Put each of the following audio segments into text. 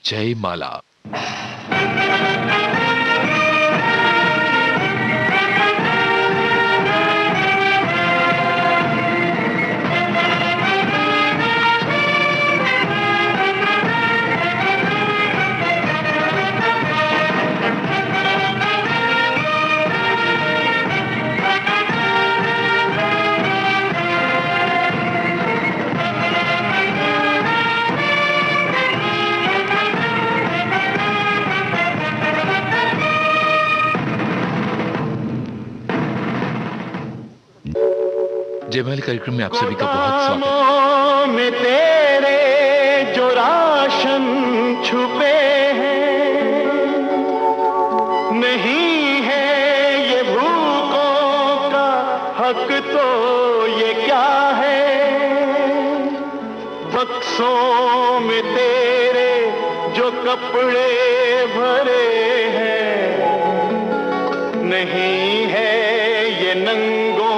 जय माला। जयमाल कार्यक्रम में आप सभी का बहुत स्वागत है। में तेरे जो राशन छुपे हैं, नहीं है ये भूखों का हक तो ये क्या है। बक्सों में तेरे जो कपड़े भरे हैं, नहीं है ये नंगों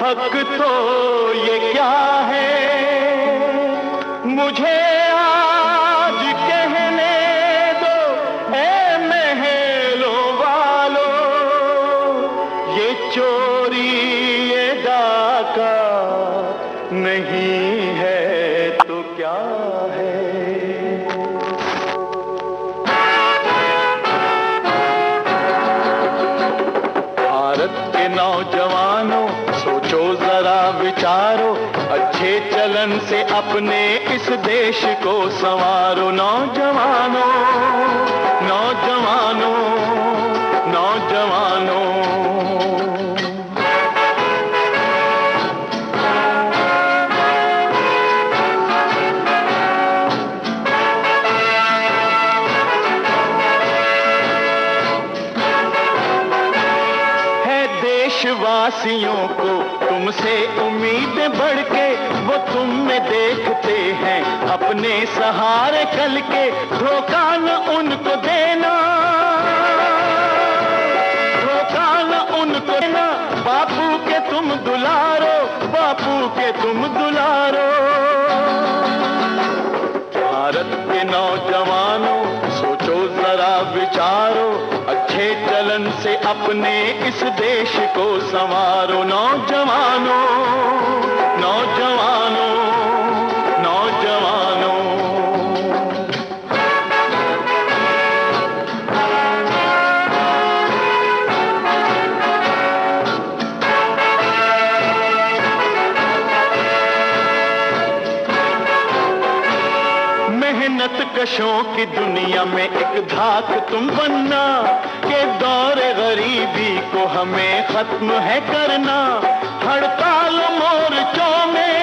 हक तो ये क्या है। मुझे आज कहने दो ऐ महलों वालों, ये चोरी ये डाका नहीं है तो क्या है। भारत के नौजवानों सोचो जरा विचारो, अच्छे चलन से अपने इस देश को संवारो। नौजवानों नौजवानों नौजवानों, देशवासियों को तुमसे उम्मीदें बढ़ के, वो तुम में देखते हैं अपने सहारे कल के। धोखा न उनको देना, धोखा न उनको देना। बापू के तुम दुलारो, बापू के तुम दुलारो। भारत के नौजवानों सोचो जरा विचारो, अच्छे चलन से अपने इस देश को संवारो। नौजवानों नौजवानों नौजवानों, मेहनत कशों की दुनिया में एक धाक तुम बनना, के दौरे गरीबी को हमें खत्म है करना। हड़ताल मोर्चों में,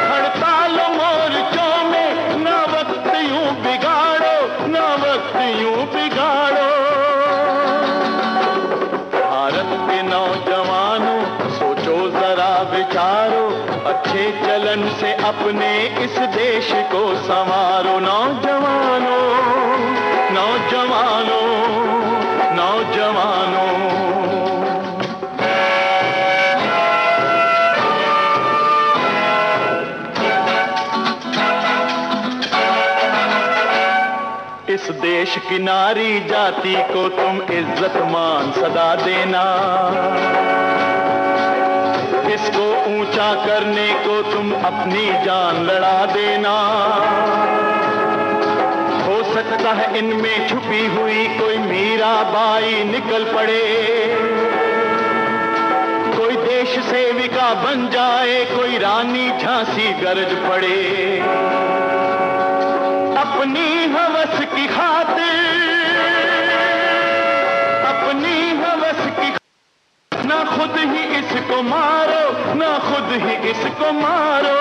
हड़ताल मोर्चों में, ना वक्त यूं बिगाड़ो, ना वक्त यूं बिगाड़ो। भारत के नौजवानों सोचो जरा विचारो, अच्छे चलन से अपने इस देश को संवारो। नौजवानों नौजवानों नौजवानों, इस देश की नारी जाति को तुम इज्जत मान सदा देना। इसको ऊंचा करने को तुम अपनी जान लड़ा देना। हो सकता है इनमें छुपी हुई कोई मीराबाई निकल पड़े, कोई देश सेविका बन जाए, कोई रानी झांसी गरज पड़े। अपनी हवस की खातिर, अपनी हवस की, ना खुद ही इसको मारो, ना खुद ही इसको मारो।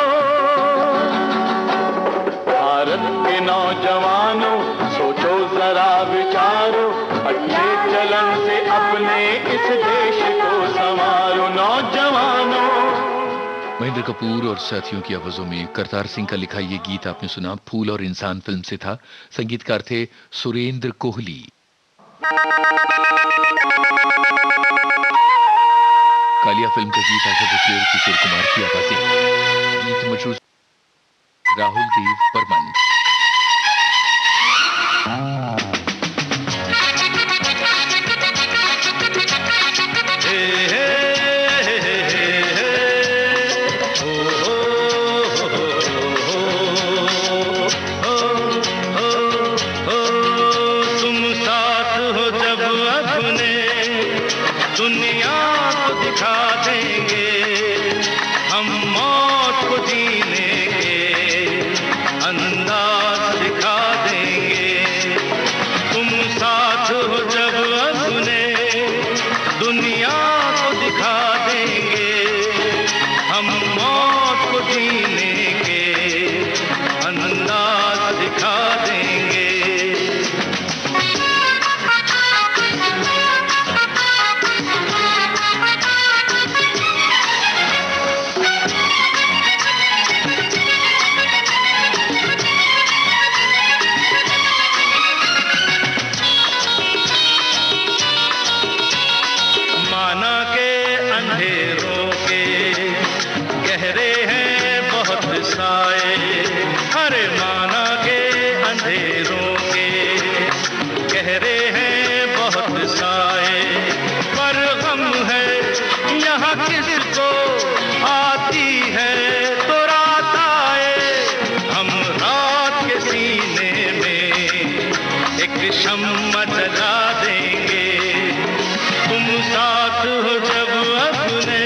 भारत के नौजवानों सोचो जरा विचारो, अच्छे चलन से अपने इस देश को संवारो। नौजवानों। महेंद्र कपूर और साथियों की आवाजों में करतार सिंह का लिखा ये गीत आपने सुना, फूल और इंसान फिल्म से था। संगीतकार थे सुरेंद्र कोहली। कालिया फिल्म का गीत आशा भोसले और किशोर कुमार की आवाजें। गीत मशहूर राहुल देव बर्मन। दुनिया को दिखा देंगे हम, मौत को जीने के अंदाज दिखा देंगे। तुम साथ हो जब अपने, दुनिया को दिखा देंगे हम, मौत को जीने के अंदाज दिखा देंगे। अंधेरों के गहरे हैं बहुत साए, अरे माना के अंधेरों के गहरे हैं बहुत साए, पर गम है यहाँ किसको आती है तो रात आए। हम रात के सीने में एक शम्मा जला देंगे। तुम साथ हो जब अपने,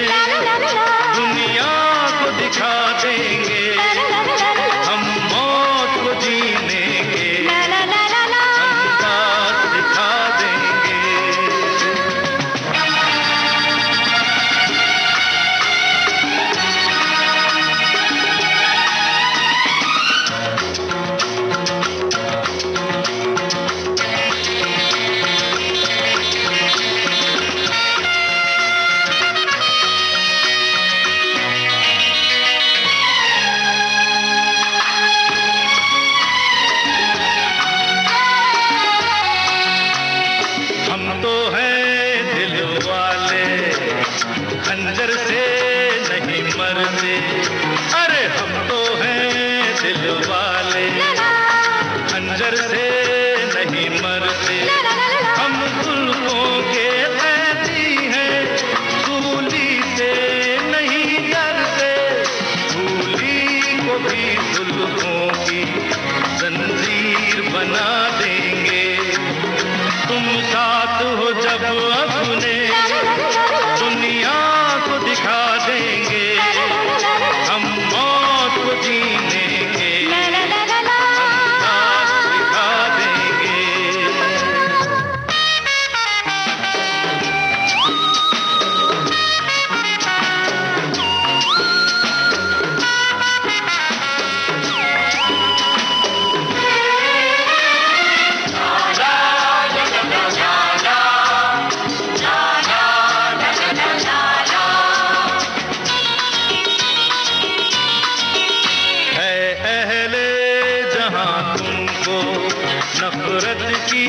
दुनिया को दिखा देंगे हम, मौत को जीने के अंदाज दिखा देंगे। हम तो हैं दिल वाले, खंजर से नहीं मरते, अरे हम तो हैं दिल वाले, खंजर से नहीं मरते। हम जुल्फों के कैदी हैं, सूली से नहीं डरते, सूली को भी जुल्फों की जंजीर बना देंगे। तुम साथ हो जब अपने, दुनिया को दिखा देंगे हम, मौत को जीने के अंदाज दिखा देंगे। तुमको नफरत की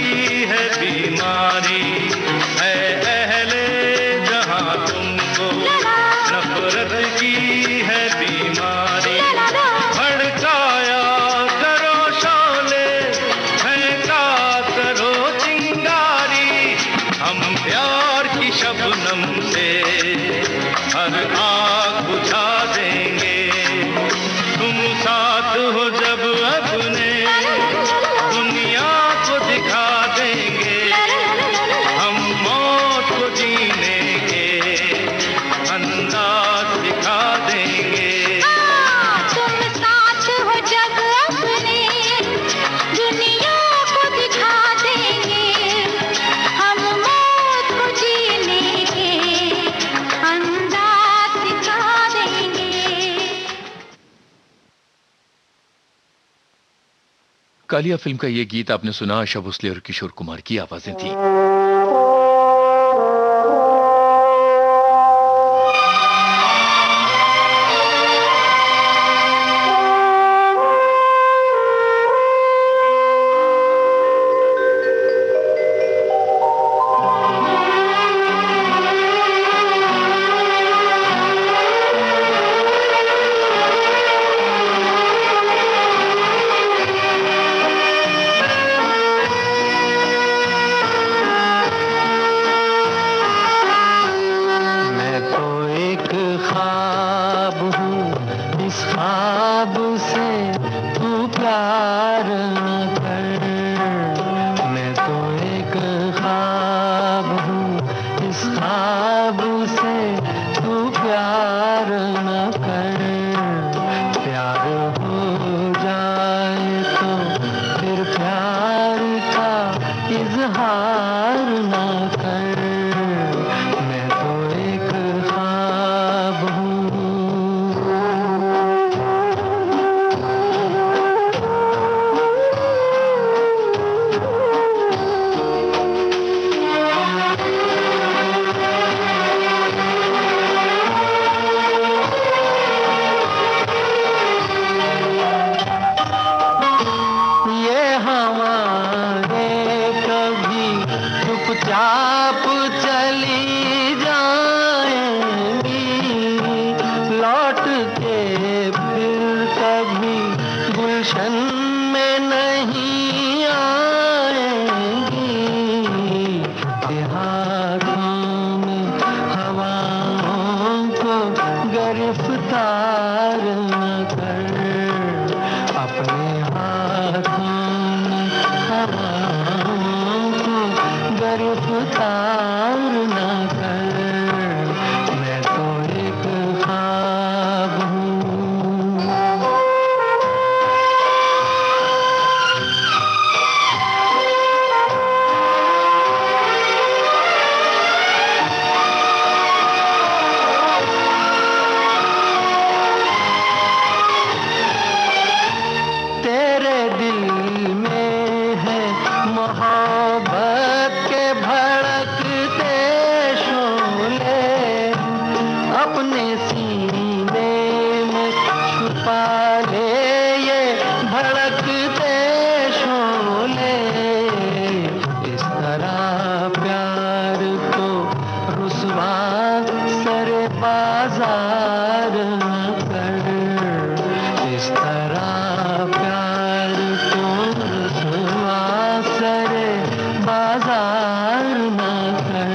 है बीमारी, है अहले जहां तुमको नफरत की है बीमारी। भड़काया करो शोले, फेंका करो चिंगारी, हम प्यार की शबनम से हर आग बुझा देंगे। तुम साथ हो जब अपने, दुनिया को दिखा देंगे हम, मौत को जीने के अंदाज दिखा देंगे। तुम साथ हो जब अपने, दुनिया को दिखा देंगे हम, मौत को जीने के अंदाज दिखा देंगे। कालिया फिल्म का ये गीत आपने सुना, आशा भोसले और किशोर कुमार की आवाजें थी। गुलशन में नहीं आएंगी, ये हाथों में हवाओं को गिरफ्तार न कर, अपने हाथों में हवाओं को गिरफ्तार न कर, मैं तो एक ख्वाब हूँ। तेरे दिल में है मोहब्बत के भड़कते शोले, अपने सीने में छुपा ले ये भड़कते शोले। इस तरह प्यार को रुसवा सरे बाजार न कर, इस तरह प्यार को रुसवा सरे बाजार न कर,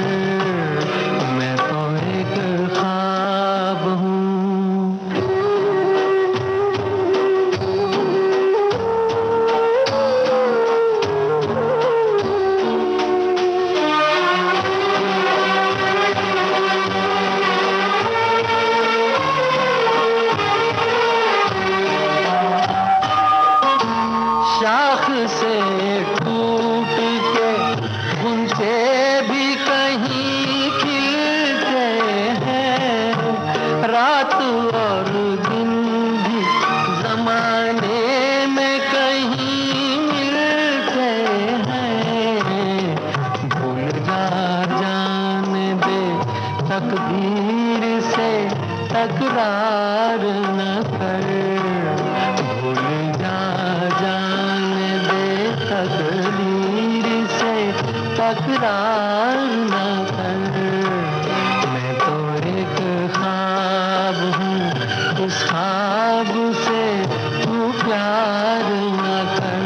मैं तो एक ख्वाब हूँ। शाख से टूट के गुंजे भी कहीं खिलते हैं, रात और दिन भी जमाने में कहीं मिलते हैं। भूल जा जाने दे तकदीर से तकरार न कर, भूल जा जाने दे तकदीर से तकरार न कर, मैं तो एक ख्वाब हूँ, उस ख्वाब से तू प्यार न कर,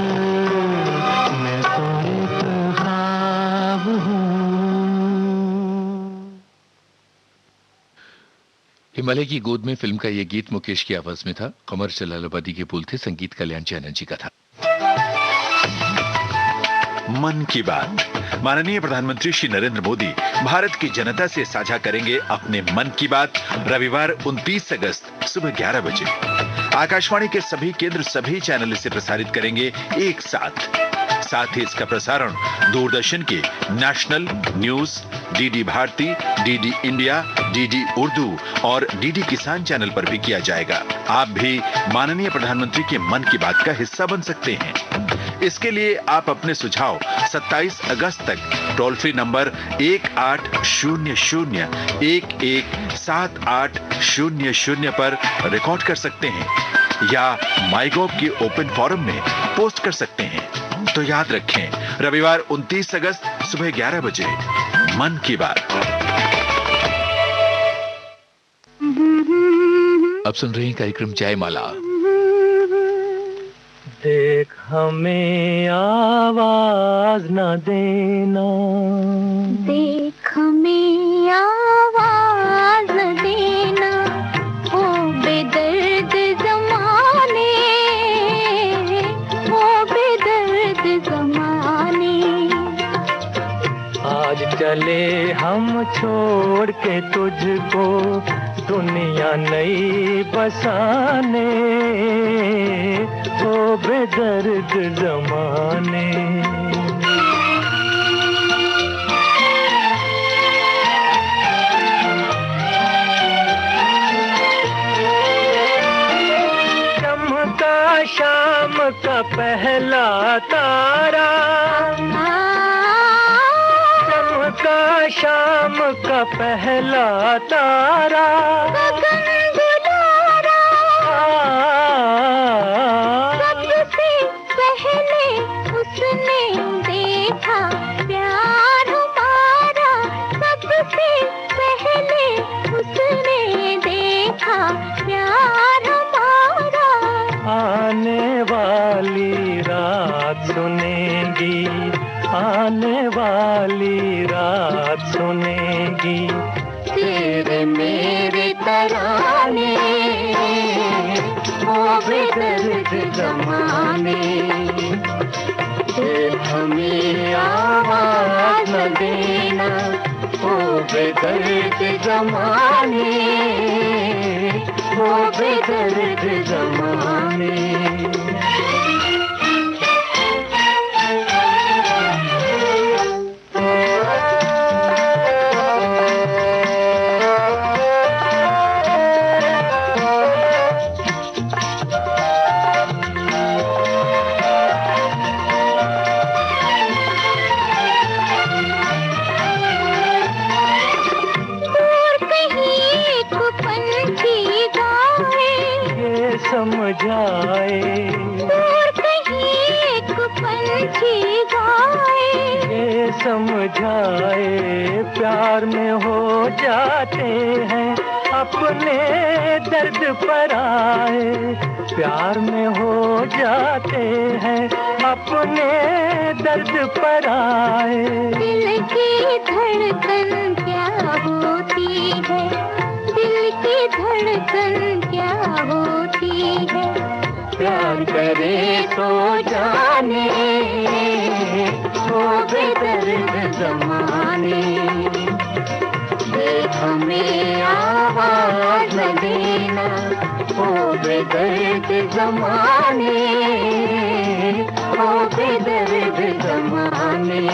मैं तो एक ख्वाब हूँ। हिमालय की गोद में फिल्म का ये गीत मुकेश की आवाज में था। कमर जलालाबादी के बोल थे, संगीत कल्याण चैनल जी का था। मन की बात। माननीय प्रधानमंत्री श्री नरेंद्र मोदी भारत की जनता से साझा करेंगे अपने मन की बात रविवार 29 अगस्त सुबह 11 बजे। आकाशवाणी के सभी केंद्र सभी चैनल इसे प्रसारित करेंगे एक साथ ही इसका प्रसारण दूरदर्शन के national news, DD Bharati, DD India, DD Urdu और डीडी किसान चैनल पर भी किया जाएगा। आप भी माननीय प्रधानमंत्री के मन की बात का हिस्सा बन सकते हैं। इसके लिए आप अपने सुझाव 27 अगस्त तक टोल फ्री नंबर 1800-117800 पर रिकॉर्ड कर सकते हैं या माईगॉव के ओपन फोरम में पोस्ट कर सकते हैं। तो याद रखें, रविवार 29 अगस्त सुबह 11 बजे मन की बात। अब सुन रहे हैं कार्यक्रम जयमाला। देख हमें आवाज न देना, देख हमें आवाज न देना, ओ बेदर्द ज़माने, ओ बेदर्द ज़माने। आज चले हम छोड़ के तुझको दुनिया नई बसाने, ओ बेदर्द ज़माने। चमका शाम का पहला तारा, चमका शाम का पहला तारा, गगन गुलारा, सबसे पहले उसने देखा प्यार हमारा, सबसे पहले उसने देखा प्यार हमारा। आने वाला वाली रात सुनेगी, आने वाली रात सुनेगी तेरे मेरे तराने, वो बेदर्द ज़माने। फिर हमें आवाज़ न देना, वो बेदर्द ज़माने, वो बेदर्द ज़माने। समझाए दूर कहीं एक पंछी गाए, ये समझाए प्यार में हो जाते हैं अपने दर्द पर आए, प्यार में हो जाते हैं अपने दर्द पर आए। दिल की धड़कन क्या होती है, दिल की धड़कन क्या होती है, प्यार करे तो जाने, वो बेदर्द ज़माने। देख हमें आवाज़ न देना, वो बेदर्द ज़माने, वो बेदर्द ज़माने।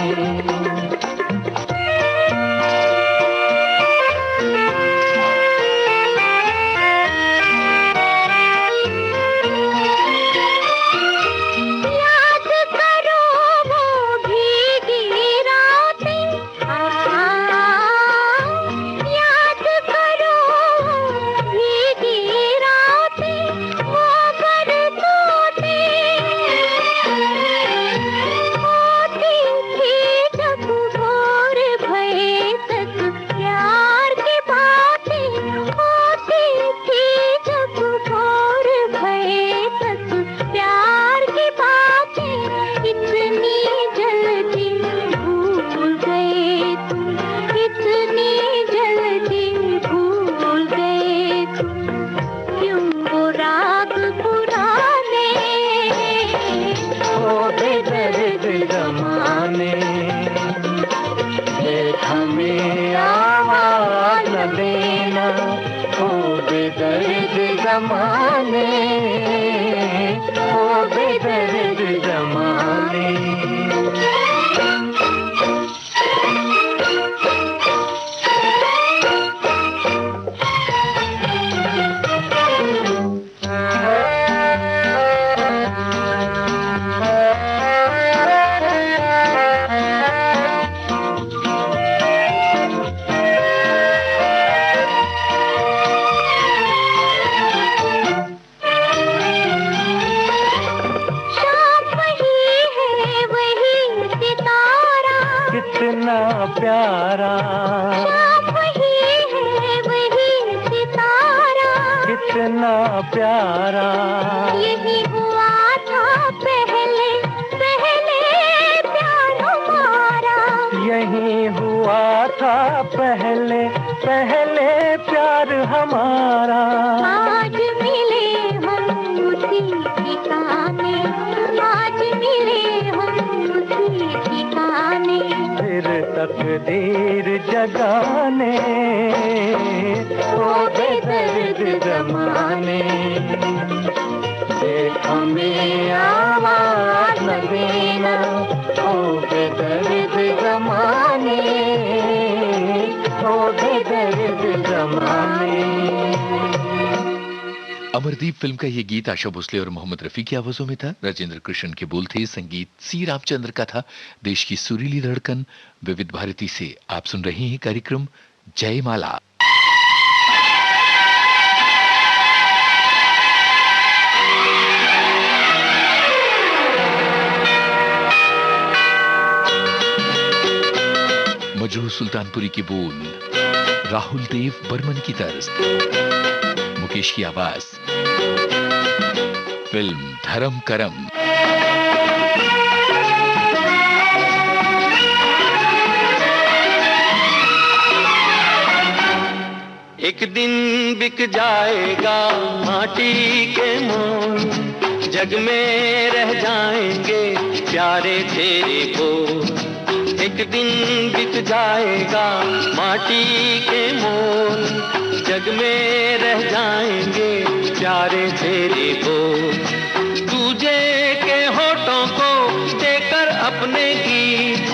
हमें आवाज़ न देना, ओ बेदर्द ज़माने, ओ बेदर्द ज़माने। कितना प्यारा वही है वही सितारा, कितना प्यारा। यही हुआ था पहले पहले प्यार हमारा, यही हुआ था पहले पहले प्यार हमारा। आज मिले हम उसी ठिकाने, आज मिले हम उसी ठिकाने। फिर तकदीर जगाने, ओ बेदर्द ज़माने। देख हमें आवाज़ न देना, ओ बेदर्द ज़माने, ओ बेदर्द ज़माने। अमरदीप फिल्म का ये गीत आशा भोसले और मोहम्मद रफी की आवाजों में था। राजेंद्र कृष्ण के बोल थे, संगीत सी रामचंद्र का था। देश की सुरीली धड़कन विविध भारती से आप सुन रहे हैं कार्यक्रम जयमाला। मजरू सुल्तानपुरी की बोल, राहुल देव बर्मन की तर्ज, मुकेश की आवाज। फिल्म धर्म करम। एक दिन बिक जाएगा माटी के मोल, जग में रह जाएंगे प्यारे तेरे बोल। एक दिन बिक जाएगा माटी के मोल, जग में रह जाएंगे प्यारे तेरे बोल। तुझे के होठों को देकर अपने गीत,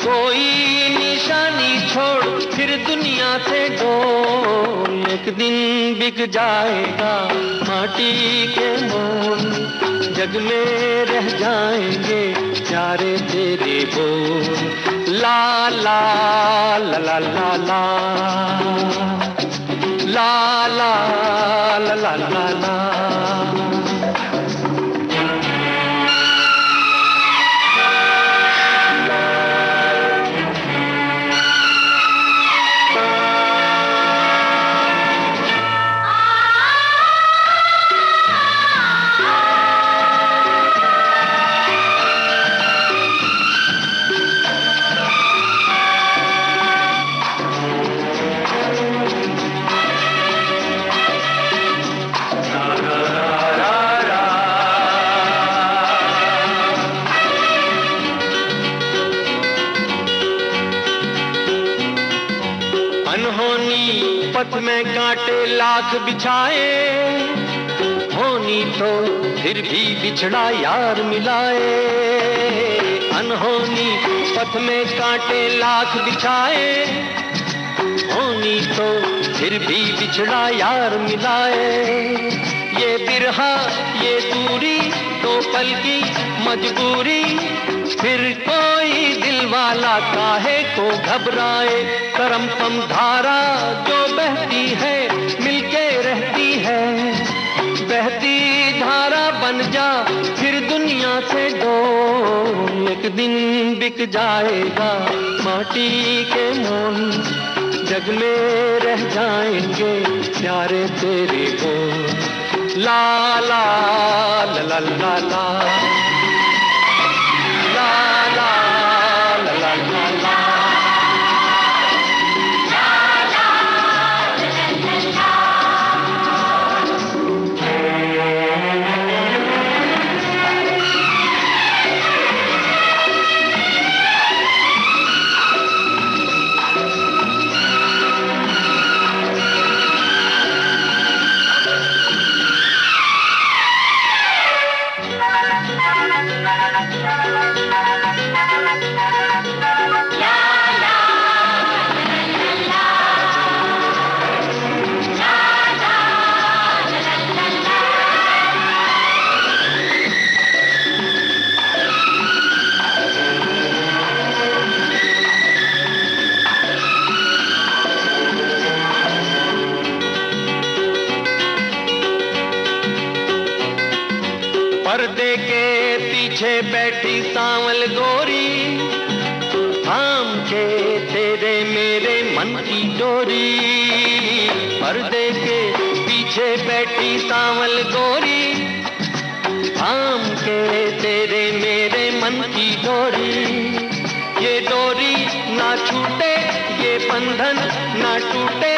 कोई निशानी छोड़ फिर दुनिया से डोल। एक दिन बिक जाएगा माटी के मोल, जग में रह जाएंगे प्यारे तेरे बोल। ला ला ला ला ला ला ला ला ला ला ला। पथ में कांटे लाख बिछाए, होनी तो फिर भी बिछड़ा यार मिलाए। अनहोनी पथ में कांटे लाख बिछाए, होनी तो फिर भी बिछड़ा यार मिलाए। ये बिरहा ये दूरी दो पल की मजबूरी, फिर कोई दिल वाला काहे को घबराए। करम पम धारा जो बहती है मिलके रहती है, बहती धारा बन जा फिर दुनिया से डोल। एक दिन बिक जाएगा माटी के मोल, जग में रह जाएंगे प्यारे तेरे बोल। ला ला ला ला ला ला पर्दे के पीछे बैठी सांवल गोरी, थाम के तेरे मेरे मन की डोरी। पर्दे के पीछे बैठी सांवल गोरी, थाम के तेरे मेरे मन की डोरी। ये डोरी ना छूटे ये बंधन ना टूटे,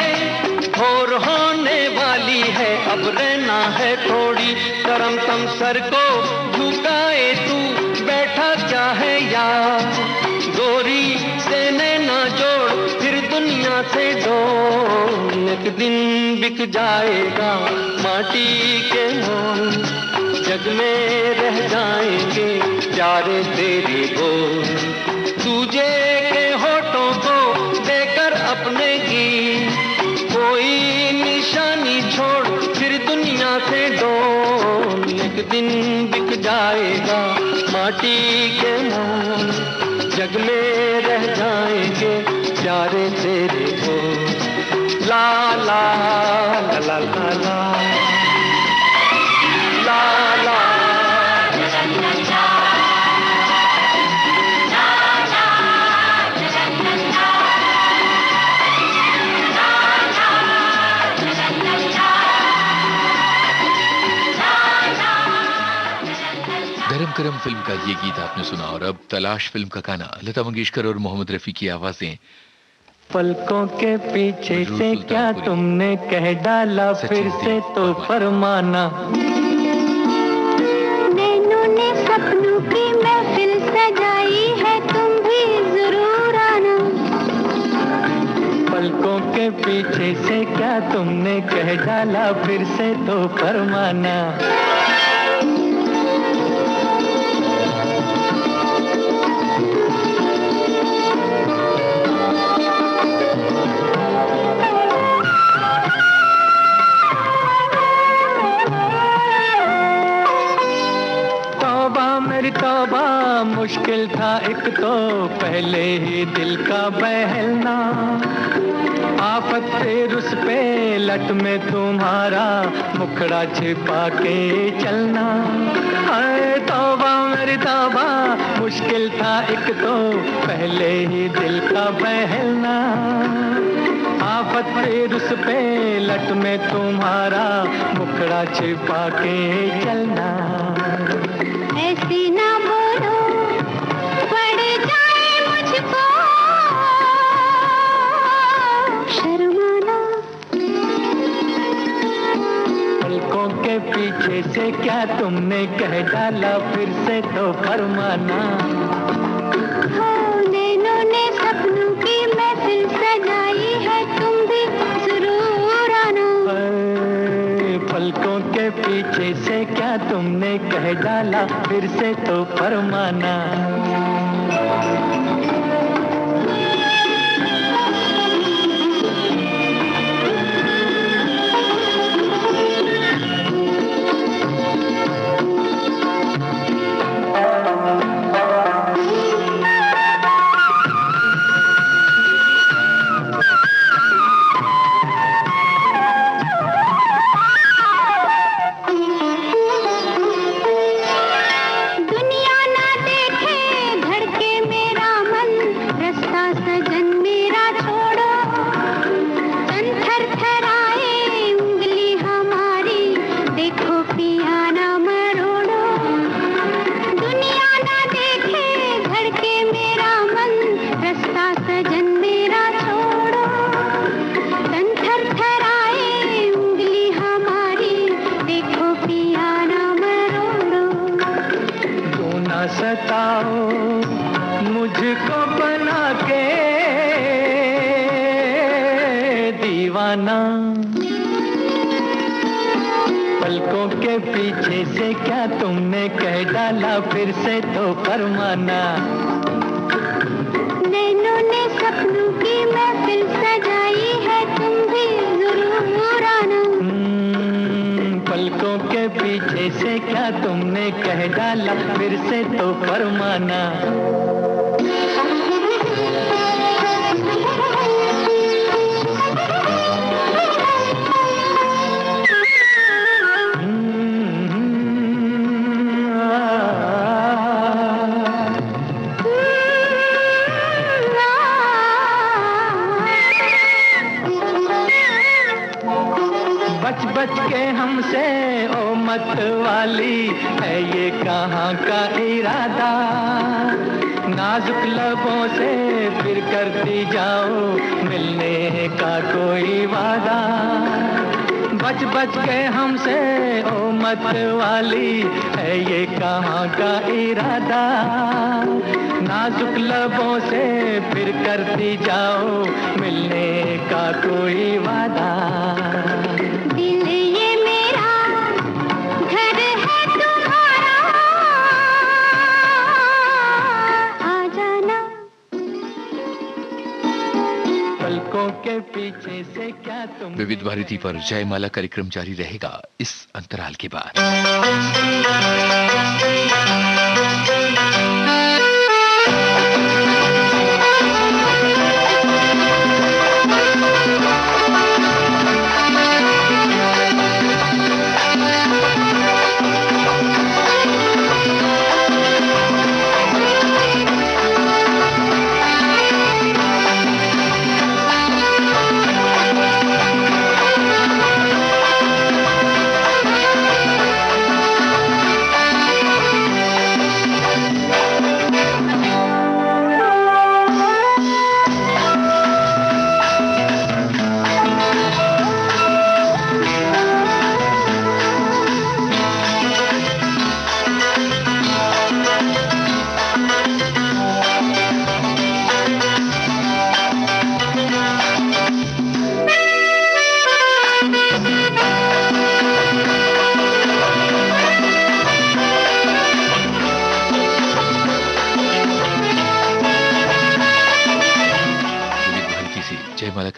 भोर होने वाली है अब रहना है थोड़ी। करम तम सर को झुकाए तू बैठा क्या है यार, गोरी से नैना जोड़ फिर दुनिया से डोल। एक दिन बिक जाएगा माटी के मोल, जग में रह जाएंगे प्यारे तेरे बोल। तुझे के होठों को देकर अपने गीत, कोई निशानी छोड़ फिर दुनिया से डोल। एक दिन बिक जाएगा माटी के मोल, जग में रह जाएंगे प्यारे तेरे बोल। ला ला ला ला ला ला ला ला। करम करम फिल्म का ये गीत आपने सुना और अब तलाश फिल्म का गाना लता मंगेशकर और मोहम्मद रफी की आवाजें। पलकों के पीछे वजूद से क्या सुल्तानपुरी। तुमने कह डाला सचिन फिर से देव तो फरमाना। नैनों ने सपनों की महफिल सजाई है, तुम भी जरूर आना। पलकों के पीछे से क्या तुमने कह डाला फिर से तो फरमाना। तौबा मुश्किल था एक तो पहले ही दिल का बहलना। आफत से रुस पे लट में तुम्हारा मुखड़ा छिपा के चलना। हाय तौबा मेरी तौबा मुश्किल था एक तो पहले ही दिल का बहलना। आफत से रुस पे लट में तुम्हारा मुखड़ा छिपा के चलना। ऐसी ना बोलो पड़ जाए मुझको शर्माना। पलकों के पीछे से क्या तुमने कह डाला फिर से तो फरमाना। हो नैनों ने सपनों की महफिल सजाई है, तुम भी जरूर आना। पलकों के पीछे से क्या तुमने कह डाला फिर से तो फरमाना। सताओ मुझको बना के दीवाना। पलकों के पीछे से क्या तुमने कह डाला फिर से तो फरमाना। नैनों ने सपनों की महफिल सजाई है, तुम भी जरूर आना। पलकों के पीछे से क्या तुमने कह डाला फिर से तो फरमाना। बच बच के हमसे ओ मत वाली है ये कहाँ का इरादा। नाजुक लबों से फिर करती जाओ मिलने का कोई वादा। बच बच के हमसे ओ मत वाली है ये कहाँ का इरादा। नाजुक लबों से फिर करती जाओ मिलने का कोई वादा। दिल ये मेरा घर है तुम्हारा, आ जाना। पलकों के पीछे से क्या तुम। विविध भारती पर जयमाला कार्यक्रम जारी रहेगा इस अंतराल के बाद।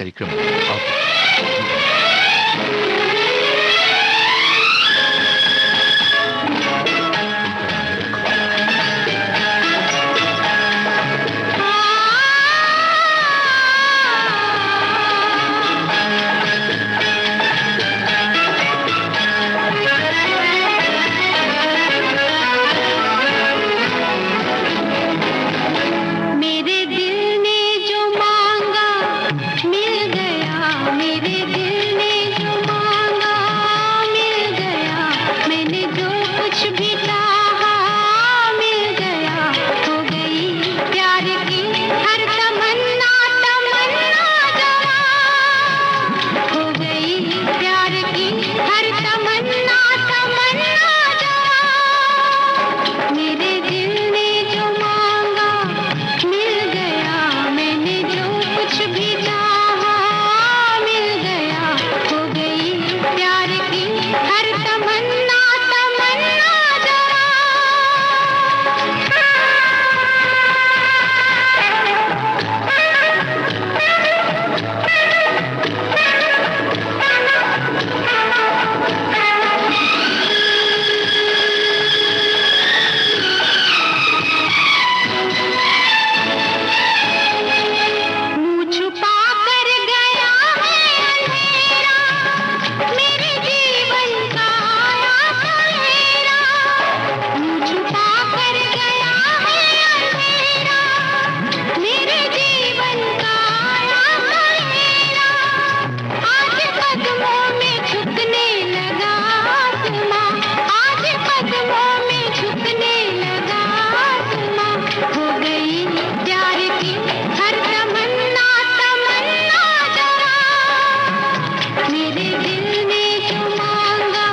कार्यक्रम मेरे दिल ने जो मांगा मिल गया, मेरे दिल ने जो मांगा मिल गया, मैंने जो कुछ भी चाहा मिल गया, हो गई प्यार की हर तमन्ना तमन्ना जवां, हो गई प्यार की हर तमन्ना तमन्ना जवां, मेरे दिल ने जो मांगा मिल गया, मैंने जो कुछ भी चाहा मिल गया, हो गई प्यार की हर तमन्ना तमन्ना मुँह छुपा कर गया है अंधेरा, मेरे जीवन का आया सवेरा, मुँह छुपा कर गया है अंधेरा, मेरे जीवन का आया सवेरा, आज कदमों में झुकने लगा आसमां, आज कदमों में झुकने लगा आसमां, हो गई प्यार की हर तमन्ना तमन्ना जवां, मेरे दिल ने जो मांगा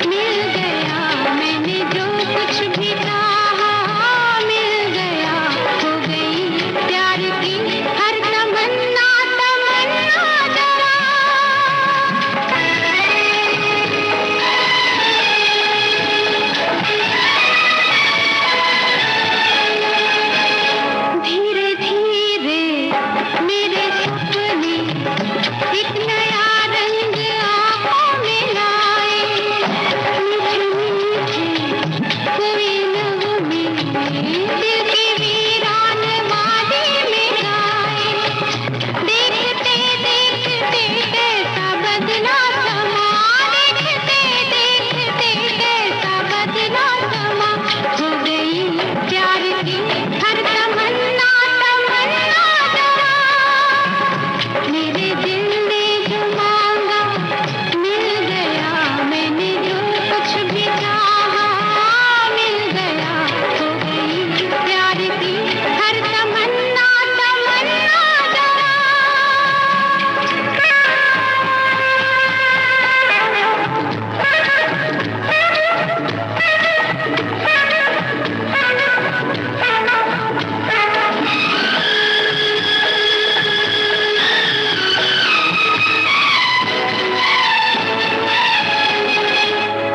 मिल गया, मैंने जो कुछ भी चाहा मिल गया, हो गई प्यार की हर तमन्ना तमन्ना धीरे धीरे मेरे सपने एक नया रंग आँखों में लाए, मीठे मीठे कोई नगमे दिल की वीरान वादी में गाए, देखते देखते कैसा बदला समा, देखते देखते कैसा बदला समा, हो गई प्यार की हर तमन्ना तमन्ना जवां, मेरे दिल ने जो मांगा मिल गया, मैंने जो कुछ भी चाहा मिल गया, हो गई प्यार की हर तमन्ना तमन्ना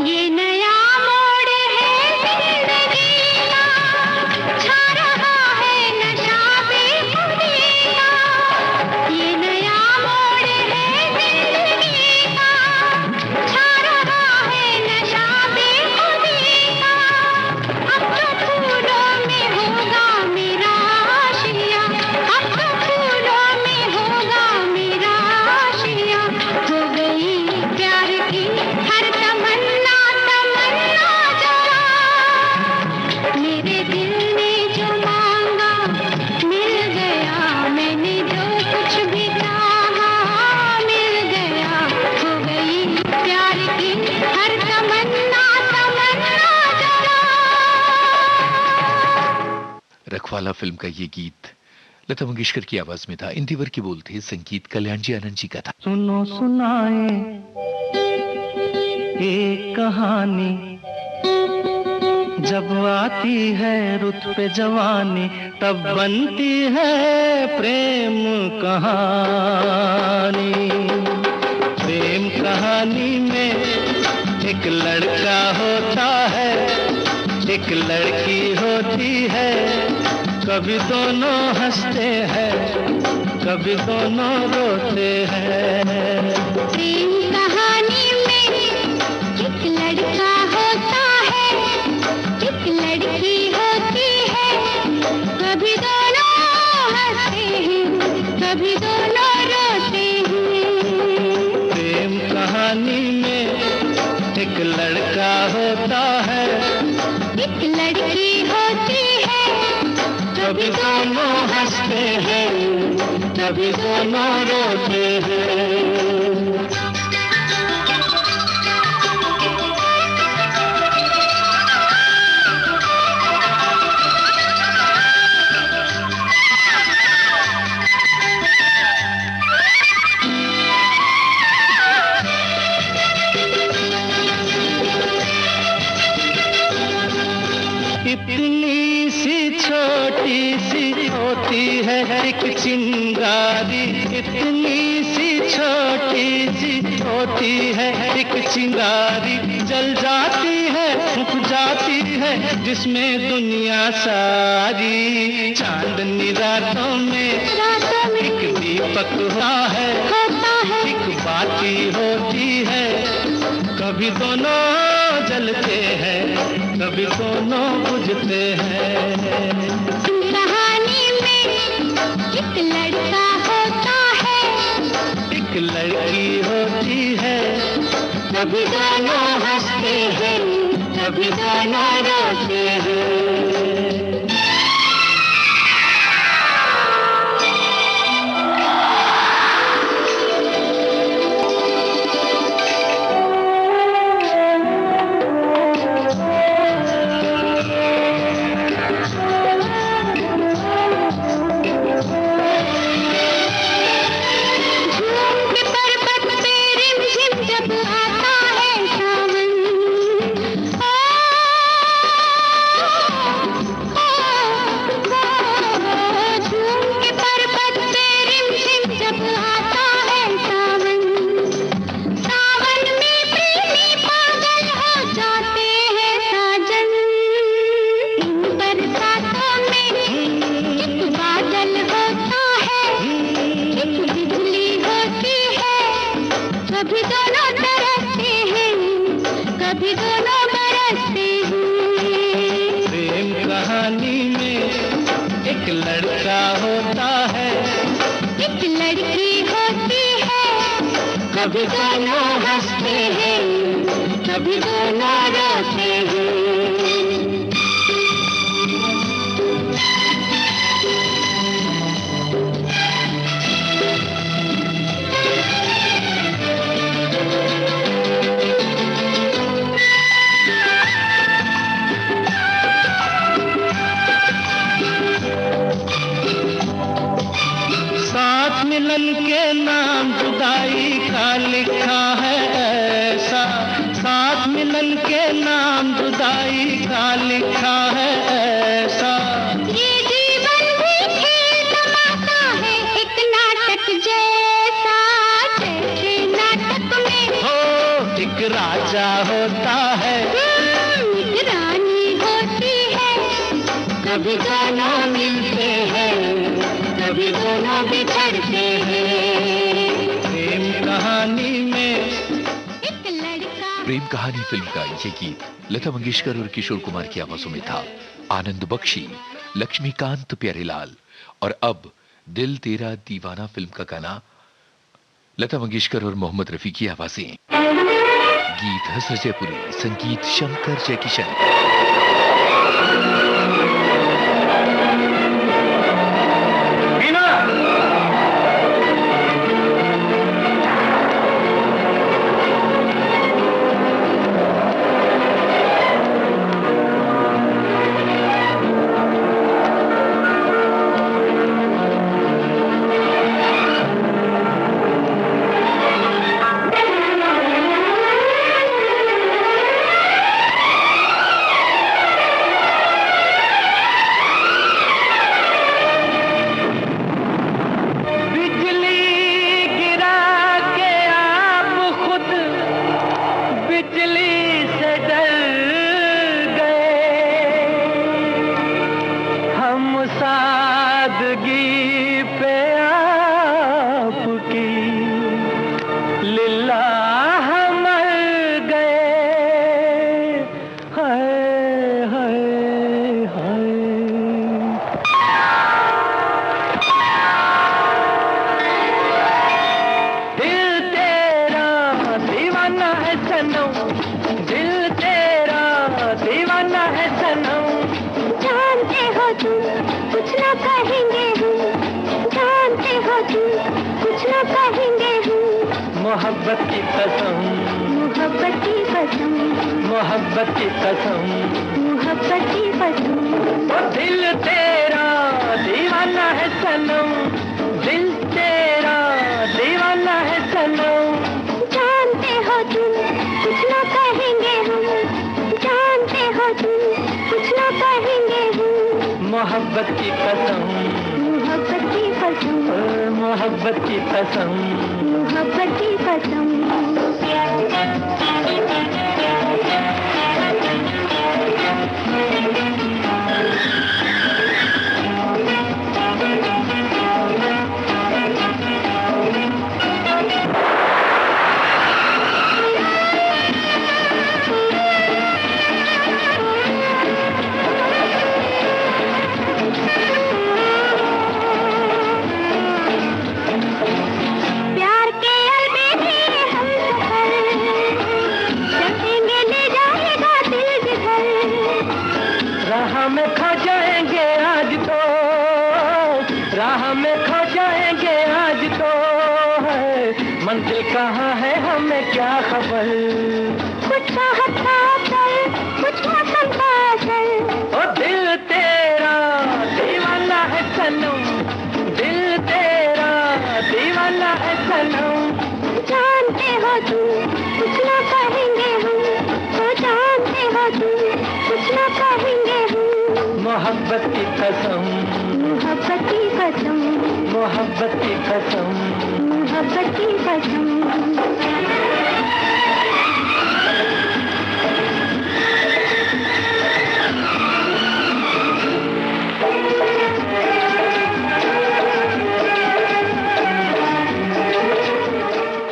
ये नया मोड़ है जिंदगी का, छा रहा है नशा बेखुदी का, ये नया मोड़ है जिंदगी का, छा रहा है नशा बेखुदी का, अब तो फूलों में होगा मेरा आशिया, अब तो फूलों में होगा मेरा आशिया, हो गई प्यार की हर तमन्ना तमन्ना जवां, मेरे दिल ने जो मांगा मिल गया, मैंने जो कुछ भी चाहा मिल गया, हो गई प्यार की हर तमन्ना तमन्ना जवां। रखवाला फिल्म का ये गीत लता मंगेशकर की आवाज में था। इंदिवर की बोल थे, संगीत कल्याण जी आनंद जी का था। सुनो सुनाए एक कहानी, जब आती है रुत पे जवानी, तब बनती है प्रेम कहानी। प्रेम कहानी में एक लड़का होता है, एक लड़की होती है, कभी दोनों हंसते हैं, कभी दोनों रोते हैं। प्रेम कहानी में एक लड़का होता है, एक लड़की होती है, कभी दोनों हंसते हैं, कभी दोनों रोते हैं। प्रेम कहानी में एक लड़का होता है, एक लड़की होती है, कभी दोनों हंसते हैं, कभी दोनों रोते हैं। इतनी सी छोटी सी होती है एक चिंगारी, इतनी सी छोटी सी होती है एक चिंगारी, जल जाती है, सूख जाती है, जिसमें दुनिया सारी। चांदनी रातों में एक दीपक होता है, एक बाती होती है, कभी दोनों जलते हैं, कभी दोनों बुझते हैं। कहानी में एक लड़का होता है, एक लड़की होती है, कभी दोनों हंसते हैं, कभी दोनों रोते हैं। कभी दोनों तरसते हैं, कभी दोनों बरसते हैं। प्रेम कहानी में एक लड़का होता है, एक लड़की होती है, कभी दोनों हंसते हैं, कभी दोनों रोते हैं। मिलन के नाम जुदाई का लिखा है ऐसा, साथ मिलन के नाम जुदाई का लिखा है ऐसा। ये जीवन भी खेल तमाशा है, एक नाटक जैसा, जैसे नाटक में हो एक राजा होता है, एक रानी होती है, कभी दोनों मिलते हैं, कभी दोनों बिछड़ते हैं। प्रेम कहानी में एक लड़का। प्रेम कहानी फिल्म का ये गीत लता मंगेशकर और किशोर कुमार की आवाजों में था। आनंद बख्शी, लक्ष्मीकांत प्यारेलाल और अब दिल तेरा दीवाना फिल्म का गाना लता मंगेशकर और मोहम्मद रफी की आवाजें। गीत हसर जयपुरी, संगीत शंकर जयकिशन। सादगी पे आपकी लिल्लाह मर गए, हाय हाय हाय। दिल तेरा दीवाना है सनम, दिल तेरा दीवाना है सनम। जानते हो तुम कुछ ना कहेंगे हम, जानते हो तुम कुछ ना कहेंगे हम। मोहब्बत की कसम, मोहब्बत की कसम, मोहब्बत की कसम। मोहब्बत की कसम। वो दिल तेरा दीवाना है सनम, दिल तेरा दीवाना है सनम। जानते हो तुम कुछ ना कहेंगे हम, जानते हो तुम कुछ ना कहेंगे हम। मोहब्बत की कसम, मोहब्बत की कसम, मोहब्बत की कसम। मोहब्बत की कसम। प्यार के अलबेले हम सफर चलेंगे, ले जाएगा दिल जिधर। राह में खो जाएंगे आज तो, राह में खो जाएंगे आज तो है। मंजिल कहाँ है हमें क्या खबर। कुछ चाहत का असर, कुछ मौसम का असर। ओ दिल तेरा दीवाना है सनम, दिल तेरा दीवाना है सनम। जानते हो तुम कुछ ना कहेंगे हम, तो जानते हो तुम कुछ ना कहेंगे हम। मोहब्बत की कसम, मोहब्बत की कसम, मोहब्बत की कसम। मोहब्बत की कसम।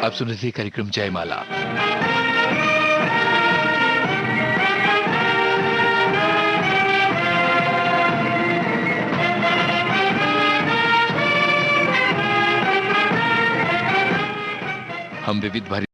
आप सुन रहे थे कार्यक्रम जयमाला। हम विविध भारती